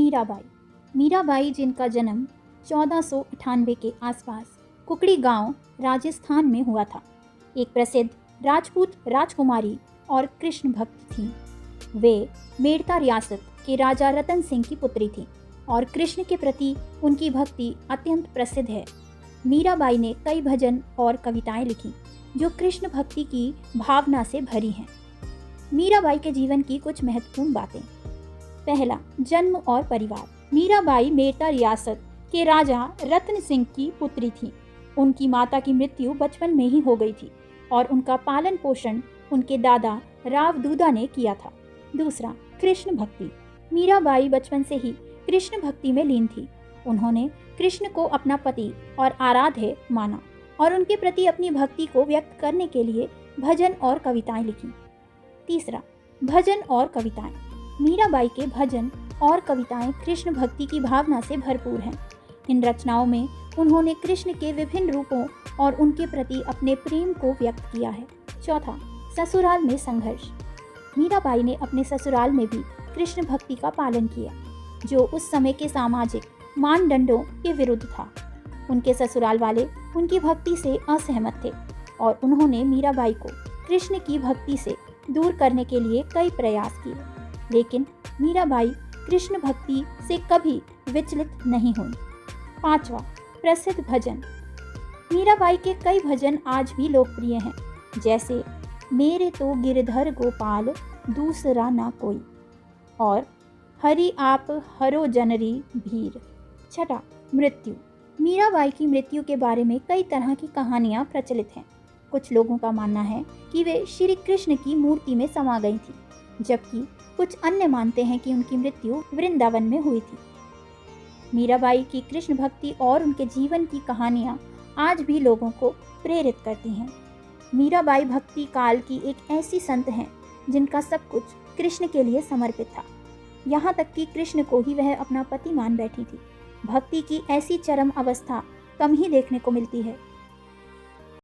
मीराबाई। मीराबाई जिनका जन्म 1498 के आसपास कुकड़ी गांव राजस्थान में हुआ था, एक प्रसिद्ध राजपूत राजकुमारी और कृष्ण भक्त थीं। वे मेड़ता रियासत के राजा रतन सिंह की पुत्री थीं और कृष्ण के प्रति उनकी भक्ति अत्यंत प्रसिद्ध है। मीराबाई ने कई भजन और कविताएं लिखी जो कृष्ण भक्ति की भावना से भरी हैं। मीराबाई के जीवन की कुछ महत्वपूर्ण बातें। पहला, जन्म और परिवार। मीराबाई मेड़ता रियासत के राजा रतन सिंह की पुत्री थी। उनकी माता की मृत्यु बचपन में ही हो गई थी और उनका पालन पोषण उनके दादा राव दूदा ने किया था। दूसरा, कृष्ण भक्ति। मीराबाई बचपन से ही कृष्ण भक्ति में लीन थी। उन्होंने कृष्ण को अपना पति और आराध्य माना और उनके प्रति अपनी भक्ति को व्यक्त करने के लिए भजन और कविताएं लिखी। तीसरा, भजन और कविताएं। मीराबाई के भजन और कविताएं कृष्ण भक्ति की भावना से भरपूर हैं। इन रचनाओं में उन्होंने कृष्ण के विभिन्न रूपों और उनके प्रति अपने प्रेम को व्यक्त किया है। चौथा, ससुराल में संघर्ष। मीराबाई ने अपने ससुराल में भी कृष्ण भक्ति का पालन किया, जो उस समय के सामाजिक मानदंडों के विरुद्ध था। उनके ससुराल वाले उनकी भक्ति से असहमत थे और उन्होंने मीराबाई को कृष्ण की भक्ति से दूर करने के लिए कई प्रयास किए, लेकिन मीराबाई कृष्ण भक्ति से कभी विचलित नहीं हुई। पांचवा, प्रसिद्ध भजन। मीराबाई के कई भजन आज भी लोकप्रिय हैं, जैसे मेरे तो गिरधर गोपाल दूसरा ना कोई और हरि आप हरो जनरी भीर। छठा, मृत्यु। मीराबाई की मृत्यु के बारे में कई तरह की कहानियां प्रचलित हैं। कुछ लोगों का मानना है कि वे श्री कृष्ण की मूर्ति में समा गई थी, जबकि कुछ अन्य मानते हैं कि उनकी मृत्यु वृंदावन में हुई थी। मीराबाई की कृष्ण भक्ति और उनके जीवन की कहानियां आज भी लोगों को प्रेरित करती हैं। मीराबाई भक्ति काल की एक ऐसी संत हैं जिनका सब कुछ कृष्ण के लिए समर्पित था, यहाँ तक कि कृष्ण को ही वह अपना पति मान बैठी थी। भक्ति की ऐसी चरम अवस्था कम ही देखने को मिलती है।